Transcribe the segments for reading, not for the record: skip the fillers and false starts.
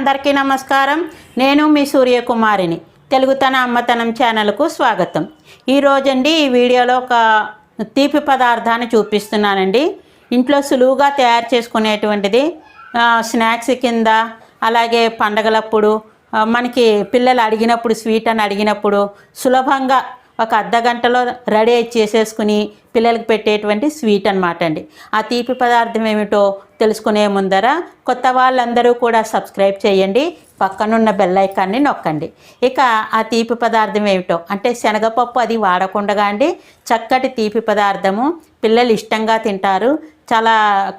అందరికీ నమస్కారం. నేను మీ సూర్యకుమారిని. తెలుగుతన అమ్మతనం ఛానల్కు స్వాగతం. ఈరోజండి ఈ వీడియోలో ఒక తీపి పదార్థాన్ని చూపిస్తున్నానండి. ఇంట్లో సులువుగా తయారు చేసుకునేటువంటిది, స్నాక్స్ కింద, అలాగే పండగలప్పుడు మనకి పిల్లలు అడిగినప్పుడు, స్వీట్ అని అడిగినప్పుడు సులభంగా ఒక అర్ధగంటలో రెడీ చేసేసుకుని పిల్లలకు పెట్టేటువంటి స్వీట్ అనమాట అండి. ఆ తీపి పదార్థం ఏమిటో తెలుసుకునే ముందర కొత్త వాళ్ళందరూ కూడా సబ్స్క్రైబ్ చేయండి, పక్కనున్న బెల్ ఐకాన్ని నొక్కండి. ఇక ఆ తీపి పదార్థం ఏమిటో అంటే శనగపప్పు అది వాడకుండా అండి చక్కటి తీపి పదార్థము, పిల్లలు ఇష్టంగా తింటారు, చాలా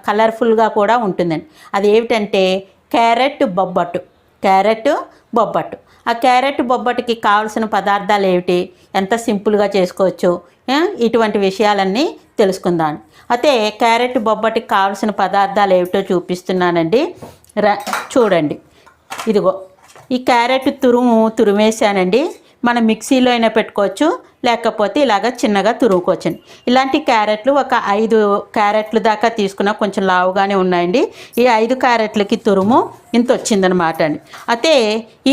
కలర్ఫుల్గా కూడా ఉంటుందండి. అది ఏమిటంటే క్యారెట్ బొబ్బట్టు. ఆ క్యారెట్ బొబ్బట్టుకి కావాల్సిన పదార్థాలు ఏమిటి, ఎంత సింపుల్గా చేసుకోవచ్చు, ఇటువంటి విషయాలన్నీ తెలుసుకుందాం. అయితే క్యారెట్ బొబ్బట్టుకి కావాల్సిన పదార్థాలు ఏమిటో చూపిస్తున్నానండి. చూడండి, ఇదిగో ఈ క్యారెట్ తురిమేసానండి. మనం మిక్సీలో అయినా పెట్టుకోవచ్చు, లేకపోతే ఇలాగ చిన్నగా తురుముకోవచ్చండి. ఇలాంటి క్యారెట్లు ఒక 5 క్యారెట్లు దాకా తీసుకున్నా, కొంచెం లావుగానే ఉన్నాయండి. ఈ 5 క్యారెట్లకి తురుము ఇంత వచ్చిందనమాట అండి. అయితే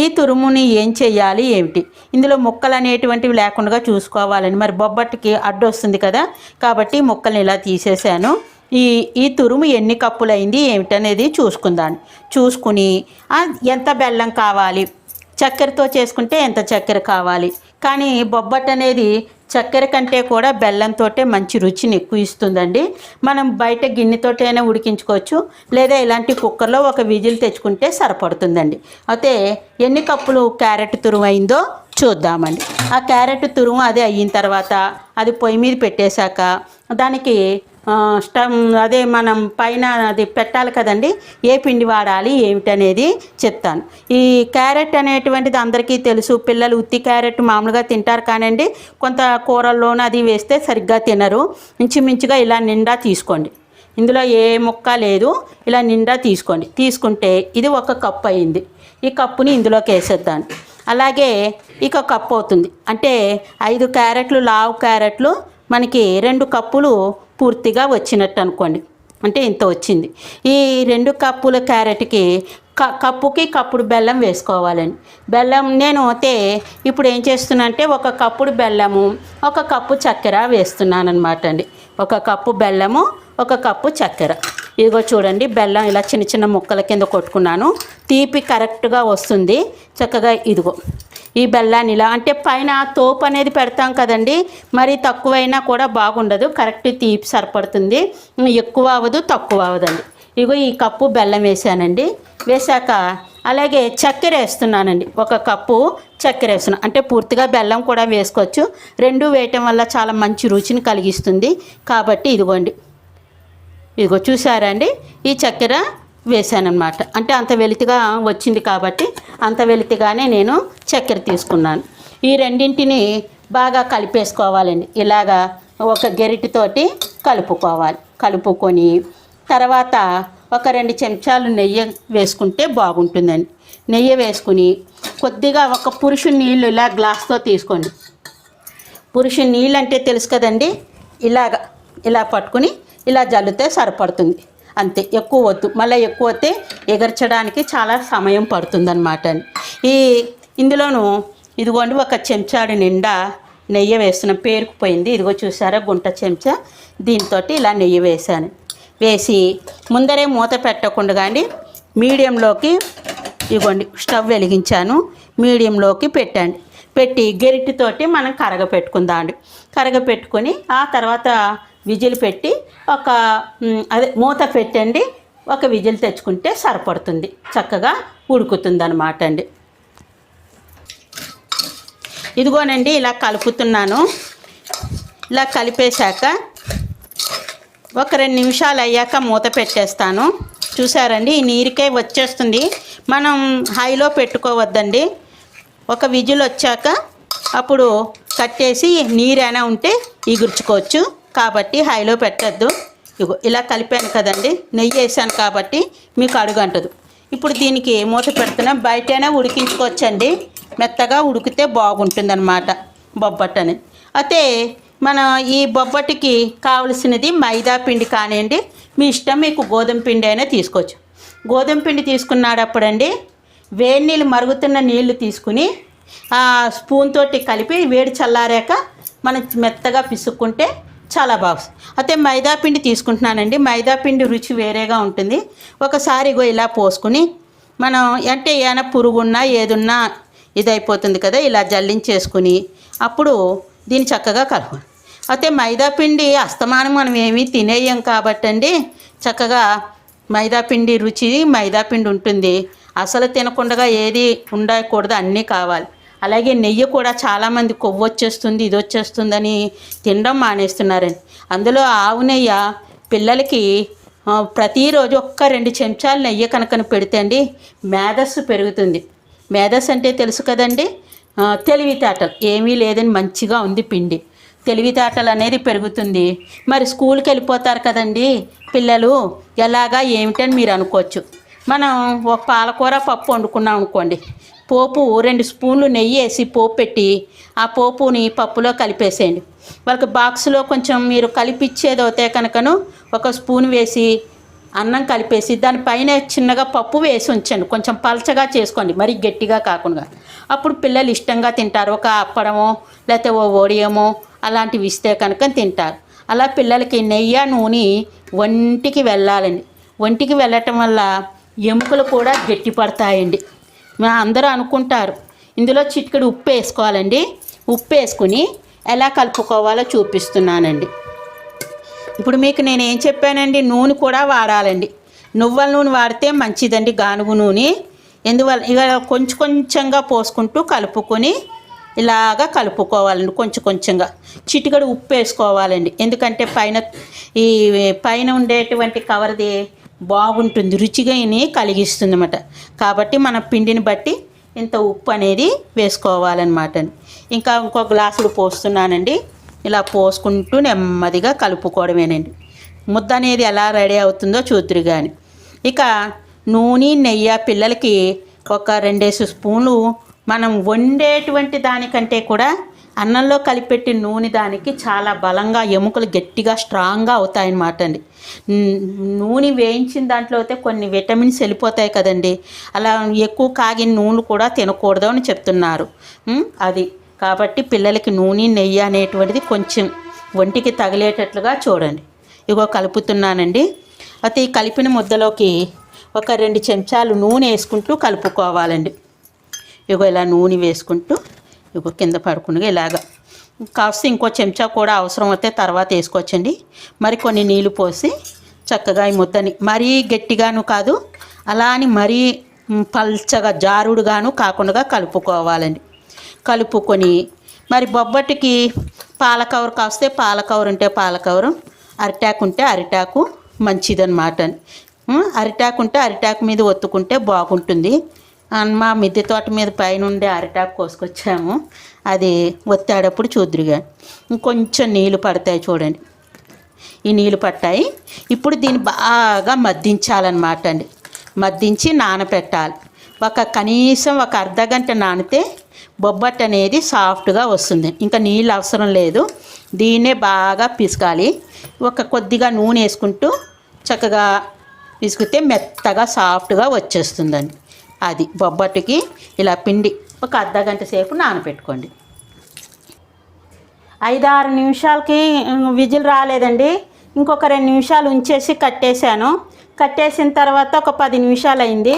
ఈ తురుముని ఏం చేయాలి ఏమిటి, ఇందులో ముక్కలు అనేటువంటివి లేకుండా చూసుకోవాలండి. మరి బొబ్బట్టుకి అడ్డు వస్తుంది కదా, కాబట్టి ముక్కల్ని ఇలా తీసేసాను. ఈ తురుము ఎన్ని కప్పులైంది ఏమిటనేది చూసుకుని ఎంత బెల్లం కావాలి, చక్కెరతో చేసుకుంటే ఎంత చక్కెర కావాలి. కానీ బొబ్బట్టు అనేది చక్కెర కంటే కూడా బెల్లంతో మంచి రుచిని ఎక్కువ ఇస్తుందండి. మనం బయట గిన్నెతోటైనా ఉడికించుకోవచ్చు, లేదా ఇలాంటి కుక్కర్లో ఒక విజిల్ తెచ్చుకుంటే సరిపడుతుందండి. అయితే ఎన్ని కప్పులు క్యారెట్ తురుము అయిందో చూద్దామండి. ఆ క్యారెట్ తురుము అది అయిన తర్వాత అది పొయ్యి మీద పెట్టేశాక దానికి మనం పైన అది పెట్టాలి కదండి. ఏ పిండి వాడాలి ఏమిటనేది చెప్తాను. ఈ క్యారెట్ అనేటువంటిది అందరికీ తెలుసు. పిల్లలు ఉత్తి క్యారెట్ మామూలుగా తింటారు, కానండి కొంత కూరల్లోనూ అది వేస్తే సరిగ్గా తినరు. ఇంచుమించుగా ఇలా నిండా తీసుకోండి, ఇందులో ఏ ముక్క లేదు, ఇలా నిండా తీసుకుంటే ఇది 1 కప్పు అయింది. ఈ కప్పుని ఇందులోకి వేసేద్దాను. అలాగే ఇక కప్పు అవుతుంది, అంటే 5 క్యారెట్లు, లావు క్యారెట్లు మనకి 2 కప్పులు పూర్తిగా వచ్చినట్టు అనుకోండి, అంటే ఇంత వచ్చింది. ఈ 2 కప్పుల క్యారెట్కి కప్పుకి కప్పుడు బెల్లం వేసుకోవాలండి. బెల్లం నేను అయితే ఇప్పుడు ఏం చేస్తున్నా అంటే 1 కప్పుడు బెల్లము, 1 కప్పు చక్కెర వేస్తున్నాను అనమాట అండి. 1 కప్పు బెల్లము, 1 కప్పు చక్కెర. ఇదిగో చూడండి, బెల్లం ఇలా చిన్న చిన్న ముక్కల కింద కొట్టుకున్నాను. తీపి కరెక్ట్గా వస్తుంది చక్కగా. ఇదిగో ఈ బెల్లాన్ని ఇలా, అంటే పైన తోపు అనేది పెడతాం కదండి, మరి తక్కువైనా కూడా బాగుండదు, కరెక్ట్ తీపి సరిపడుతుంది, ఎక్కువ అవ్వదు తక్కువ అవ్వదండి. ఇగో ఈ కప్పు బెల్లం వేసానండి. వేసాక అలాగే చక్కెర వేస్తున్నానండి. 1 కప్పు చక్కెర వేస్తున్నాను, అంటే పూర్తిగా బెల్లం కూడా వేసుకోవచ్చు. 2 వేయటం వల్ల చాలా మంచి రుచిని కలిగిస్తుంది కాబట్టి ఇదిగో చూసారా అండి, ఈ చక్కెర వేసానమాట. అంటే అంత వెలితిగా వచ్చింది కాబట్టి అంత వెలితిగానే నేను చక్కెర తీసుకున్నాను. ఈ రెండింటిని బాగా కలిపేసుకోవాలండి. ఇలాగా ఒక గెరిటితోటి కలుపుకొని తర్వాత ఒక 2 చెంచాలు నెయ్యి వేసుకుంటే బాగుంటుందండి. నెయ్యి వేసుకుని కొద్దిగా ఒక పురుషు నీళ్ళు ఇలా గ్లాస్తో తీసుకోండి. పురుషు నీళ్ళు అంటే తెలుసు కదండి, ఇలా పట్టుకుని ఇలా జల్లితే సరిపడుతుంది, అంతే. ఎక్కువ వద్దు, మళ్ళీ ఎక్కువ వస్తే ఎగర్చడానికి చాలా సమయం పడుతుందన్నమాట. ఇందులోనూ ఇదిగోండి 1 చెంచాడు నిండా నెయ్యి వేస్తున్నాను. పేరుకుపోయింది, ఇదిగో చూసారా గుంట చెంచా, దీంతో ఇలా నెయ్యి వేసాను. వేసి ముందరే మూత పెట్టకుండా కానీ మీడియంలోకి ఇదిగోండి స్టవ్ వెలిగించాను, మీడియంలోకి పెట్టి గెరిటితోటి మనం కరగపెట్టుకొని ఆ తర్వాత విజిల్ పెట్టి మూత పెట్టండి. 1 విజిల్ తెచ్చుకుంటే సరిపడుతుంది, చక్కగా ఉడుకుతుంది అనమాట అండి. ఇదిగోనండి ఇలా కలుపుతున్నాను. ఇలా కలిపేశాక ఒక 2 నిమిషాలు అయ్యాక మూత పెట్టేస్తాను. చూసారండి, ఈ నీరుకే వచ్చేస్తుంది. మనం హైలో పెట్టుకోవద్దండి. ఒక విజిల్ వచ్చాక అప్పుడు కట్టేసి నీరైనా ఉంటే ఎగుర్చుకోవచ్చు. కాబట్టి హైలో పెట్టద్దు. ఇగో ఇలా కలిపాను కదండి, నెయ్యి వేసాను కాబట్టి మీకు అడుగంటదు. ఇప్పుడు దీనికి మూత పెడుతున్నా. బయటైనా ఉడికించుకోవచ్చండి, మెత్తగా ఉడికితే బాగుంటుంది అన్నమాట బొబ్బట్టు అనేది. అయితే మన ఈ బొబ్బట్టుకి కావలసినది మైదా పిండి కానివ్వండి, మీ ఇష్టం, మీకు గోధుమ పిండి అయినా తీసుకోవచ్చు. గోధుమ పిండి తీసుకున్నాడప్పుడండి వేడి నీళ్ళు, మరుగుతున్న నీళ్లు తీసుకుని ఆ స్పూన్ తోటి కలిపి వేడి చల్లారాక మనం మెత్తగా పిసుక్కుంటే చాలా బాగుంది. అయితే మైదా పిండి తీసుకుంటున్నానండి. మైదా పిండి రుచి వేరేగా ఉంటుంది. ఒకసారి ఇలా పోసుకుని మనం అంటే ఏమైనా పురుగున్నా ఏదున్నా ఇదైపోతుంది కదా, ఇలా జల్లించేసుకుని అప్పుడు దీన్ని చక్కగా కలపాలి. అయితే మైదా పిండి అస్తమానం మనం ఏమీ తినేయం కాబట్టండి, చక్కగా మైదా పిండి రుచి మైదా పిండి ఉంటుంది. అసలు తినకుండా ఏది ఉండకూడదు, అన్నీ కావాలి. అలాగే నెయ్యి కూడా చాలామంది కొవ్వు వచ్చేస్తుంది, ఇది వచ్చేస్తుందని తినడం మానేస్తున్నారండి. అందులో ఆవు నెయ్యి పిల్లలకి ప్రతిరోజు 1-2 చెంచాలు నెయ్యి కనుక పెడితే అండి మేధస్సు పెరుగుతుంది. మేధస్సు అంటే తెలుసు కదండి, తెలివితేటలు. ఏమీ లేదని మంచిగా ఉంది పిండి, తెలివితేటలు అనేది పెరుగుతుంది. మరి స్కూల్కి వెళ్ళిపోతారు కదండి పిల్లలు, ఎలాగా ఏమిటని మీరు అనుకోవచ్చు. మనం ఒక పాలకూర పప్పు వండుకున్నాం అనుకోండి, పోపు 2 స్పూన్లు నెయ్యి వేసి పోపు పెట్టి ఆ పోపుని పప్పులో కలిపేసేయండి. వాళ్ళకి బాక్స్లో కొంచెం మీరు కలిపిచ్చేది అవుతే కనుకను 1 స్పూన్ వేసి అన్నం కలిపేసి దానిపైన చిన్నగా పప్పు వేసి ఉంచండి. కొంచెం పలచగా చేసుకోండి, మరి గట్టిగా కాకుండా. అప్పుడు పిల్లలు ఇష్టంగా తింటారు. ఒక అప్పడమో లేకపోతే ఓ వడియమో అలాంటివి ఇస్తే కనుక తింటారు. అలా పిల్లలకి నెయ్యి నూనె ఒంటికి వెళ్ళాలండి. ఒంటికి వెళ్ళటం వల్ల ఎముకలు కూడా గట్టి పడతాయండి. అందరూ అనుకుంటారు. ఇందులో చిటికెడు ఉప్పు వేసుకోవాలండి. ఉప్పు వేసుకుని ఎలా కలుపుకోవాలో చూపిస్తున్నానండి. ఇప్పుడు మీకు నేను ఏం చెప్పానండి, నూనె కూడా వాడాలండి. నువ్వుల నూనె వాడితే మంచిదండి, గానుగు నూనె. ఎందువల్ల ఇక కొంచెంగా పోసుకుంటూ కలుపుకొని ఇలాగా కలుపుకోవాలండి. కొంచెంగా చిటికెడు ఉప్పు వేసుకోవాలండి. ఎందుకంటే పైన ఉండేటువంటి కవర్ది బాగుంటుంది, రుచిగా కలిగిస్తుంది అన్నమాట. కాబట్టి మన పిండిని బట్టి ఇంత ఉప్పు అనేది వేసుకోవాలన్నమాట. ఇంకా ఇంకో గ్లాసులు పోస్తున్నానండి. ఇలా పోసుకుంటూ నెమ్మదిగా కలుపుకోవడమేనండి. ముద్ద అనేది ఎలా రెడీ అవుతుందో చూద్దురు కానీ. ఇక నూనె నెయ్యి పిల్లలకి ఒక 2 స్పూన్లు మనం వండేటువంటి దానికంటే కూడా అన్నంలో కలిపెట్టి నూనె దానికి చాలా బలంగా ఎముకలు గట్టిగా స్ట్రాంగ్గా అవుతాయన్నమాట అండి. నూనె వేయించిన దాంట్లో అయితే కొన్ని విటమిన్స్ వెళ్ళిపోతాయి కదండి. అలా ఎక్కువ కాగిన నూనె కూడా తినకూడదు అని చెప్తున్నారు. అది కాబట్టి పిల్లలకి నూనె నెయ్యి అనేటువంటిది కొంచెం ఒంటికి తగిలేటట్లుగా చూడండి. ఇగో కలుపుతున్నానండి. అయితే ఈ కలిపిన ముద్దలోకి ఒక 2 చెంచాలు నూనె వేసుకుంటూ కలుపుకోవాలండి. ఇగో ఇలా నూనె వేసుకుంటూ ఇగో కింద పడుకుని ఇలాగా కాస్త ఇంకో చెంచా కూడా అవసరం అయితే తర్వాత వేసుకోవచ్చండి. మరి కొన్ని నీళ్ళు పోసి చక్కగా ఈ ముద్దని మరీ గట్టిగాను కాదు, అలా అని మరీ పల్చగా జారుడుగాను కాకుండా కలుపుకోవాలండి. కలుపుకొని మరి బొబ్బట్టుకి పాలకవర్ కాస్తే పాలకవర్ ఉంటే పాలకవరు, అరిటాకు ఉంటే అరిటాకు మంచిదన్నమాట. అరిటాకు ఉంటే అరిటాకు మీద ఒత్తుకుంటే బాగుంటుంది. మా మిద్దె తోట మీద పైన ఉండే అరిటాకు కోసుకొచ్చాము, అది ఒత్తాడప్పుడు చూద్దురుగా ఇంకొంచెం నీళ్ళు పడతాయి చూడండి. ఈ నీళ్ళు పట్టాయి. ఇప్పుడు దీన్ని బాగా మద్దించాలన్నమాట అండి. మద్దించి నానపెట్టాలి. కనీసం ఒక అర్ధగంట నానితే బొబ్బట్టు అనేది సాఫ్ట్గా వస్తుంది. ఇంకా నీళ్ళు అవసరం లేదు. దీన్నే బాగా పిసకాలి. కొద్దిగా నూనె వేసుకుంటూ చక్కగా పిసికితే మెత్తగా సాఫ్ట్గా వచ్చేస్తుందండి. అది బొబ్బట్టుకి ఇలా పిండి ఒక అర్ధగంట సేపు నానబెట్టుకోండి. 5-6 నిమిషాలకి విజిల్ రాలేదండి. ఇంకొక 2 నిమిషాలు ఉంచేసి కట్టేశాను. కట్టేసిన తర్వాత ఒక 10 నిమిషాలు అయింది.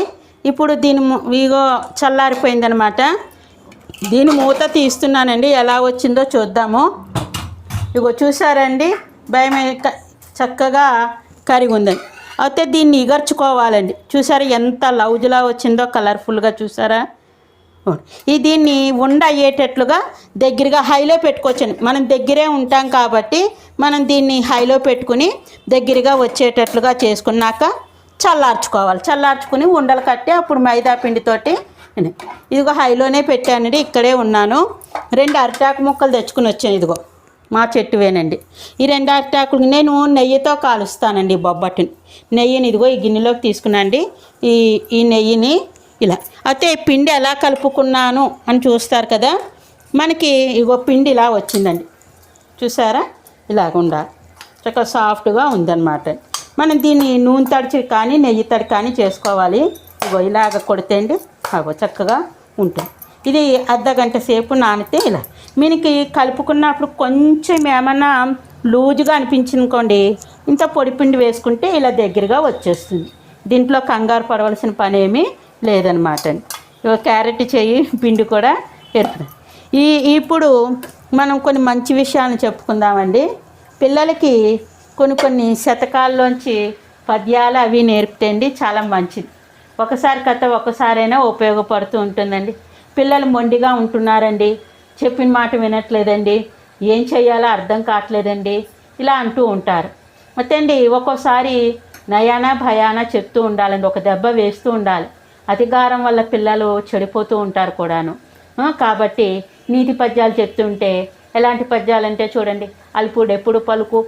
ఇప్పుడు దీని ఇగో చల్లారిపోయిందనమాట. దీని మూత తీస్తున్నానండి, ఎలా వచ్చిందో చూద్దాము. ఇగో చూసారండి, భయం చక్కగా కరిగి ఉందండి. అయితే దీన్ని ఇగర్చుకోవాలండి. చూసారా ఎంత లౌజులా వచ్చిందో, కలర్ఫుల్గా చూసారా. దీన్ని ఉండ అయ్యేటట్లుగా దగ్గరగా హైలో పెట్టుకోవచ్చండి. మనం దగ్గరే ఉంటాం కాబట్టి మనం దీన్ని హైలో పెట్టుకుని దగ్గరగా వచ్చేటట్లుగా చేసుకున్నాక చల్లార్చుకోవాలి. చల్లార్చుకుని ఉండలు కట్టి అప్పుడు మైదా పిండితోటి ఇదిగో హైలోనే పెట్టానండి. ఇక్కడే ఉన్నాను. 2 అరిటాకు ముక్కలు తెచ్చుకుని వచ్చాను. ఇదిగో మా చెట్టువేనండి. ఈ 2 అరిటాకులు నేను నెయ్యితో కాలుస్తానండి బొబ్బట్టుని. నెయ్యిని ఇదిగో ఈ గిన్నెలోకి తీసుకున్నాండి. ఈ నెయ్యిని ఇలా అయితే పిండి ఎలా కలుపుకున్నాను అని చూస్తారు కదా. మనకి ఇగో పిండి ఇలా వచ్చిందండి, చూసారా? ఇలాగ ఉండాలి, చక్కగా సాఫ్ట్గా ఉందన్నమాట. మనం దీన్ని నూనె తడిచి కానీ నెయ్యి తడి కానీ చేసుకోవాలి. ఇగో ఇలాగ కొడితే అండి అగో చక్కగా ఉంటుంది. ఇది అర్ధగంట సేపు నానితే ఇలా మనకి కలుపుకున్నప్పుడు కొంచెం ఏమన్నా లూజుగా అనిపించిందనుకోండి, ఇంత పొడిపిండి వేసుకుంటే ఇలా దగ్గరగా వచ్చేస్తుంది. దీంట్లో కంగారు పడవలసిన పని ఏమీ లేదనమాట అండి. క్యారెట్ చెయ్యి పిండి కూడా ఏర్పడింది. ఇప్పుడు మనం కొన్ని మంచి విషయాలను చెప్పుకుందామండి. పిల్లలకి కొన్ని శతకాల్లోంచి పద్యాలు అవి నేర్పుతండి, చాలా మంచిది. ఒకసారి కథ ఒకసారైనా ఉపయోగపడుతూ ఉంటుందండి. పిల్లలు మొండిగా ఉంటున్నారండి, చెప్పిన మాట వినట్లేదండి, ఏం చేయాలో అర్థం కావట్లేదండి, ఇలా అంటూ ఉంటారు. అయితే అండి ఒక్కోసారి నయానా భయానా చెప్తూ ఉండాలండి, ఒక దెబ్బ వేస్తూ ఉండాలి. అతిగారం వల్ల పిల్లలు చెడిపోతూ ఉంటారు కూడాను. కాబట్టి నీతి పద్యాలు చెప్తుంటే ఎలాంటి పద్యాలంటే చూడండి, అల్పుడెప్పుడు పలుకు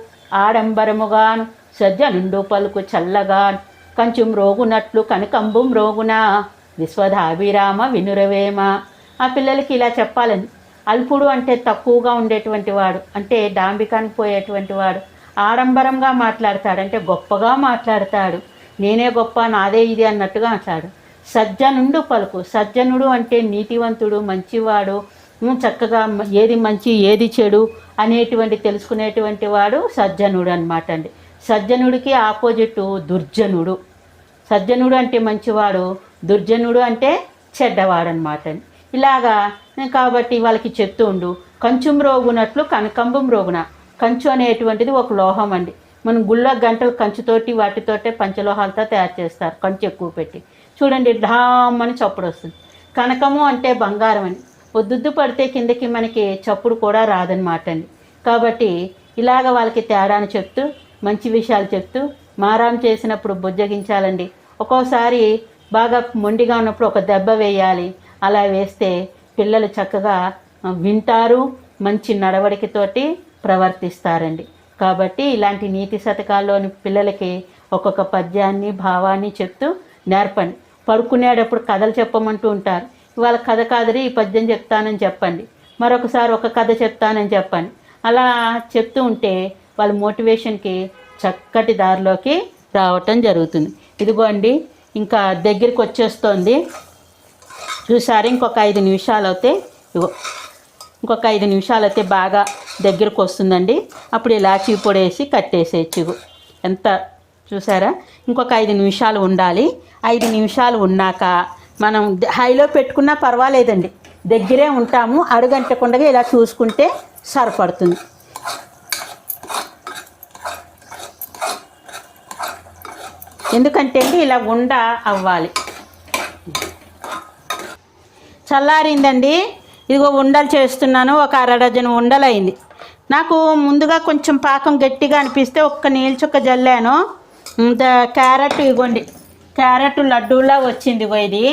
ఆడంబరముగాను సజ్జనుండు పలుకు చల్లగాను కంచు మ్రోగునట్లు కనకంబు మ్రోగున విశ్వధాభిరామ వినురవేమ. ఆ పిల్లలకి ఇలా చెప్పాలని. అల్పుడు అంటే తక్కువగా ఉండేటువంటి వాడు, అంటే డాంబికానికి పోయేటువంటి వాడు. ఆడంబరంగా మాట్లాడతాడు అంటే గొప్పగా మాట్లాడతాడు, నేనే గొప్ప నాదే ఇది అన్నట్టుగా అంటాడు. సజ్జనుండు పలుకు, సజ్జనుడు అంటే నీతివంతుడు, మంచివాడు, చక్కగా ఏది మంచి ఏది చెడు అనేటువంటి తెలుసుకునేటువంటి వాడు సజ్జనుడు అనమాట అండి. సజ్జనుడికి ఆపోజిట్ దుర్జనుడు. సజ్జనుడు అంటే మంచివాడు, దుర్జనుడు అంటే చెడ్డవాడు అనమాట అండి. ఇలాగా కాబట్టి వాళ్ళకి చెప్తూ ఉండు. కంచు మ్రోగునట్లు కనకంబు మ్రోగున. కంచు అనేటువంటిది ఒక లోహం అండి. మనం గుళ్ళ గంటలు కంచుతోటి వాటితోటే పంచలోహాలతో తయారు చేస్తారు, కంచు ఎక్కువ పెట్టి. చూడండి ఢామని చప్పుడు వస్తుంది. కనకము అంటే బంగారం అండి. పొద్దుద్దు పడితే కిందకి మనకి చప్పుడు కూడా రాదనమాట అండి. కాబట్టి ఇలాగ వాళ్ళకి తేడాను చెప్తూ మంచి విషయాలు చెప్తూ మారాం చేసినప్పుడు బుజ్జగించాలండి. ఒక్కోసారి బాగా మొండిగా ఉన్నప్పుడు ఒక దెబ్బ వేయాలి. అలా వేస్తే పిల్లలు చక్కగా వింటారు, మంచి నడవడికతోటి ప్రవర్తిస్తారండి. కాబట్టి ఇలాంటి నీతి శతకాల్లోని పిల్లలకి ఒక్కొక్క పద్యాన్ని భావాన్ని చెప్తూ నేర్పండి. పడుకునేటప్పుడు కథలు చెప్పమంటూ ఉంటారు. ఇవాళ కథ కాదని ఈ పద్యం చెప్తానని చెప్పండి, మరొకసారి ఒక కథ చెప్తానని చెప్పండి. అలా చెప్తూ ఉంటే వాళ్ళ మోటివేషన్కి చక్కటి దారిలోకి రావటం జరుగుతుంది. ఇదిగో అండి ఇంకా దగ్గరికి వచ్చేస్తోంది, చూసారు. ఇంకొక 5 నిమిషాలు అయితే ఇంకొక 5 నిమిషాలు అయితే బాగా దగ్గరకు వస్తుందండి. అప్పుడు ఇలాచీ పొడి వేసి కట్టేసేయచ్చు. ఎంత చూసారా? ఇంకొక 5 నిమిషాలు ఉండాలి. 5 నిమిషాలు ఉన్నాక మనం హైలో పెట్టుకున్నా పర్వాలేదండి, దగ్గరే ఉంటాము. అడుగంటకుండా ఇలా చూసుకుంటే సరిపడుతుంది. ఎందుకంటే అండి ఇలా ఉండ అవ్వాలి. చల్లారిందండి. ఇదిగో ఉండలు చేస్తున్నాను. ఒక 1/2 డజన్ ఉండలు అయింది. నాకు ముందుగా కొంచెం పాకం గట్టిగా అనిపిస్తే ఒక్క నీళ్ళ చుక్క జల్లాను. క్యారెట్ ఇగోండి, క్యారెట్ లడ్డూలా వచ్చింది. ఇది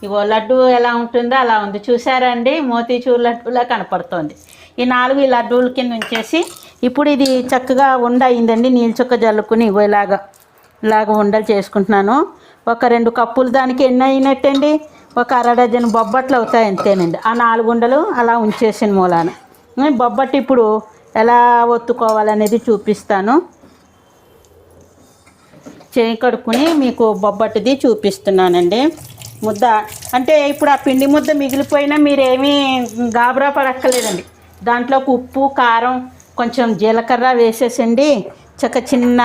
ఇగో లడ్డు ఎలా ఉంటుందో అలా ఉంది, చూసారా అండి? మోతీచూర్ లడ్డూలా కనపడుతోంది. ఈ 4 ఈ లడ్డూల కింద ఉంచేసి ఇప్పుడు ఇది చక్కగా ఉండ అయిందండి. నీళ్ళ చుక్క జల్లుకుని ఇగో ఇలాగ ఉండలు చేసుకుంటున్నాను. ఒక 2 కప్పులు దానికి ఎన్ని అయినట్టండి? ఒక 1/2 డజన్ బొబ్బట్లు అవుతాయి అంతేనండి. ఆ 4 ఉండలు అలా ఉంచేసిన మూలాన బొబ్బట్టు ఇప్పుడు ఎలా ఒత్తుకోవాలనేది చూపిస్తాను. చేయి కడుక్కుని మీకు బొబ్బట్టుది చూపిస్తున్నానండి. ముద్ద అంటే ఇప్పుడు ఆ పిండి ముద్ద మిగిలిపోయినా మీరేమీ గాబరా పడక్కర్లేదండి. దాంట్లోకి ఉప్పు కారం కొంచెం జీలకర్ర వేసేసండి చిన్న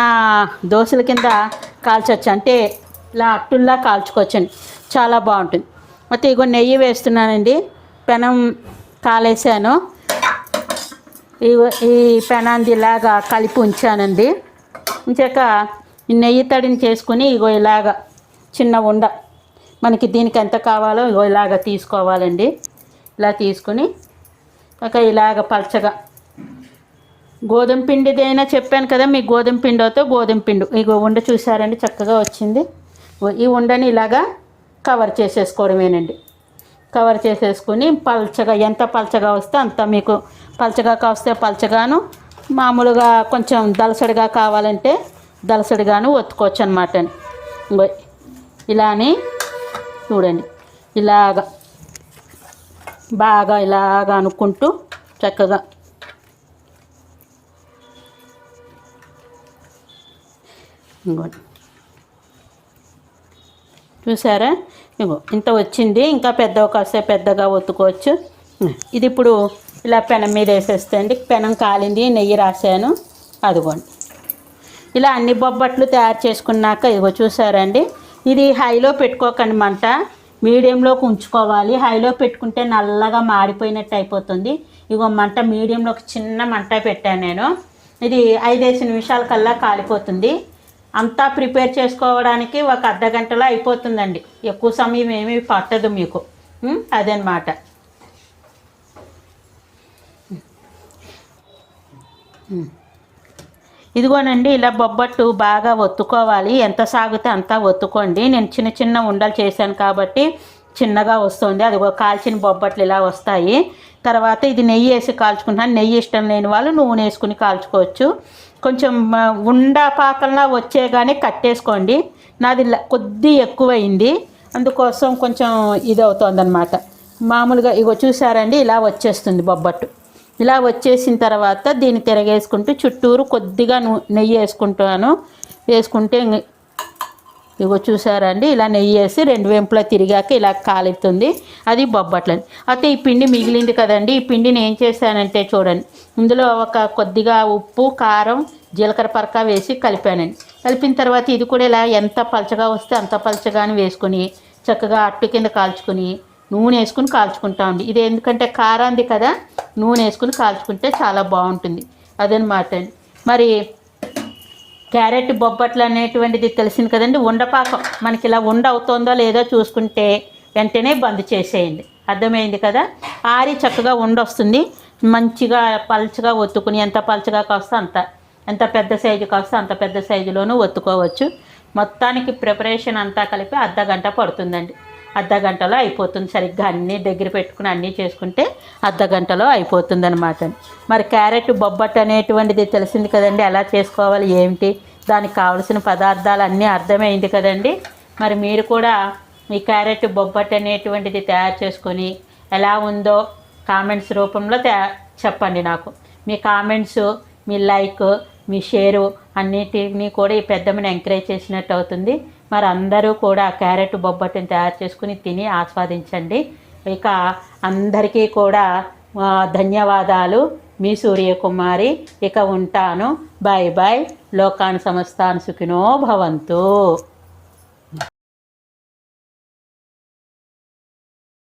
దోశల కింద కాల్చవచ్చు. అంటే ఇలా అట్టుల్లా కాల్చుకోవచ్చండి, చాలా బాగుంటుంది. ಮತ್ತೆ ఇగో నెయ్యి వేస్తున్నానండి. పెనం కాలేసాను. ఈ పెనాన్ని ఇలాగా కలిపి ఉంచానండి. ఉంచాక ఈ నెయ్యి తడిని చేసుకుని ఇగో ఇలాగ చిన్న ఉండ మనకి దీనికి ఎంత కావాలో ఇగో ఇలాగ తీసుకోవాలండి. ఇలా తీసుకుని ఇలాగ పల్చగా గోధుమ పిండిదైనా చెప్పాను కదా, మీ గోధుమ పిండితో గోధుమ పిండి ఇగో ఉండ చూసారండి చక్కగా వచ్చింది. ఈ ఉండని ఇలాగా కవర్ చేసేసుకోవడమేనండి. కవర్ చేసేసుకుని పల్చగా, ఎంత పల్చగా వస్తే అంత, మీకు పల్చగా కావస్తే పల్చగాను, మామూలుగా కొంచెం దలసడిగా కావాలంటే దలసడిగాను ఒత్తుకోవచ్చు అనమాట. ఇలాని చూడండి, ఇలాగా బాగా ఇలాగా అనుకుంటూ చక్కగా ఇంకోటి చూసారా, ఇంకో ఇంత వచ్చింది. ఇంకా పెద్ద కాసేపు పెద్దగా ఒత్తుకోవచ్చు. ఇది ఇప్పుడు ఇలా పెనం మీద వేసేస్తే అండి, పెనం కాలింది, నెయ్యి రాశాను, అదిగోండి. ఇలా అన్ని బొబ్బట్లు తయారు చేసుకున్నాక ఇదిగో చూసారండి, ఇది హైలో పెట్టుకోకండి, మంట మీడియంలోకి ఉంచుకోవాలి. హైలో పెట్టుకుంటే నల్లగా మాడిపోయినట్టు అయిపోతుంది. ఇగో మంట మీడియంలోకి చిన్న మంట పెట్టాను నేను. ఇది 5-6 నిమిషాల కల్లా కాలిపోతుంది. అంతా ప్రిపేర్ చేసుకోవడానికి ఒక అర్ధగంటలో అయిపోతుందండి, ఎక్కువ సమయం ఏమీ పట్టదు మీకు. అదనమాట. ఇదిగోనండి, ఇలా బొబ్బట్టు బాగా ఒత్తుకోవాలి. ఎంత సాగితే అంతా ఒత్తుకోండి. నేను చిన్న చిన్న ఉండలు చేశాను కాబట్టి చిన్నగా వస్తుంది. అది కాల్చిన బొబ్బట్లు ఇలా వస్తాయి. తర్వాత ఇది నెయ్యి వేసి కాల్చుకుంటాను. నెయ్యి ఇష్టం లేని వాళ్ళు నూనె వేసుకుని కాల్చుకోవచ్చు. కొంచెం ఉండా పాకంలా వచ్చేగానే కట్టేసుకోండి. నాది కొద్ది ఎక్కువైంది, అందుకోసం కొంచెం ఇది అవుతుందన్నమాట. మామూలుగా ఇగో చూసారండి, ఇలా వచ్చేస్తుంది బొబ్బట్టు. ఇలా వచ్చేసిన తర్వాత దీన్ని తిరగేసుకుంటూ చుట్టూరు కొద్దిగా నెయ్యి వేసుకుంటాను. వేసుకుంటే ఇగో చూసారండి, ఇలా నెయ్యి వేసి 2 వైపులా తిరిగాక ఇలా కాలుతుంది. అది బొబ్బట్లని. అయితే ఈ పిండి మిగిలింది కదండి, ఈ పిండిని ఏం చేశానంటే చూడండి, ఇందులో ఒక కొద్దిగా ఉప్పు, కారం, జీలకర్ర పరక వేసి కలిపానండి. కలిపిన తర్వాత ఇది కూడా ఇలా ఎంత పలచగా వస్తే అంత పలచగాని వేసుకొని చక్కగా అట్టు కింద కాల్చుకొని నూనె వేసుకుని కాల్చుకుంటామండి. ఇది ఎందుకంటే కారాంది కదా, నూనె వేసుకుని కాల్చుకుంటే చాలా బాగుంటుంది. అదనమాట అండి. మరి క్యారెట్ బొబ్బట్లు అనేటువంటిది తెలిసింది కదండి. ఉండపాకం మనకి ఇలా ఉండ అవుతుందో లేదో చూసుకుంటే వెంటనే బంద్ చేసేయండి. అర్థమైంది కదా. ఆరి చక్కగా ఉండొస్తుంది. మంచిగా పల్చగా ఒత్తుకుని, ఎంత పల్చగా కాస్తా అంత, ఎంత పెద్ద సైజు కాస్తా అంత పెద్ద సైజులోనూ ఒత్తుకోవచ్చు. మొత్తానికి ప్రిపరేషన్ అంతా కలిపి అర్ధగంట పడుతుందండి. అర్ధగంటలో అయిపోతుంది. సరిగ్గా అన్నీ దగ్గర పెట్టుకుని అన్నీ చేసుకుంటే అర్ధగంటలో అయిపోతుంది అనమాట. మరి క్యారెట్ బొబ్బట్టు అనేటువంటిది తెలిసింది కదండి, ఎలా చేసుకోవాలి ఏమిటి, దానికి కావలసిన పదార్థాలు అన్నీ అర్థమైంది కదండి. మరి మీరు కూడా ఈ క్యారెట్ బొబ్బట్టు అనేటువంటిది తయారు చేసుకొని ఎలా ఉందో కామెంట్స్ రూపంలో చెప్పండి నాకు. మీ కామెంట్స్, మీ లైక్, మీ షేరు అన్నిటినీ కూడా ఈ పెద్దమ్మని ఎంకరేజ్ చేసినట్టు అవుతుంది. మరి అందరూ కూడా క్యారెట్ బొబ్బట్టుని తయారు చేసుకుని తిని ఆస్వాదించండి. ఇక అందరికీ కూడా ధన్యవాదాలు. మీ సూర్యకుమారి. ఇక ఉంటాను. Bye bye. లోకాన్ సమస్తాన్ సుఖినో భవంతు.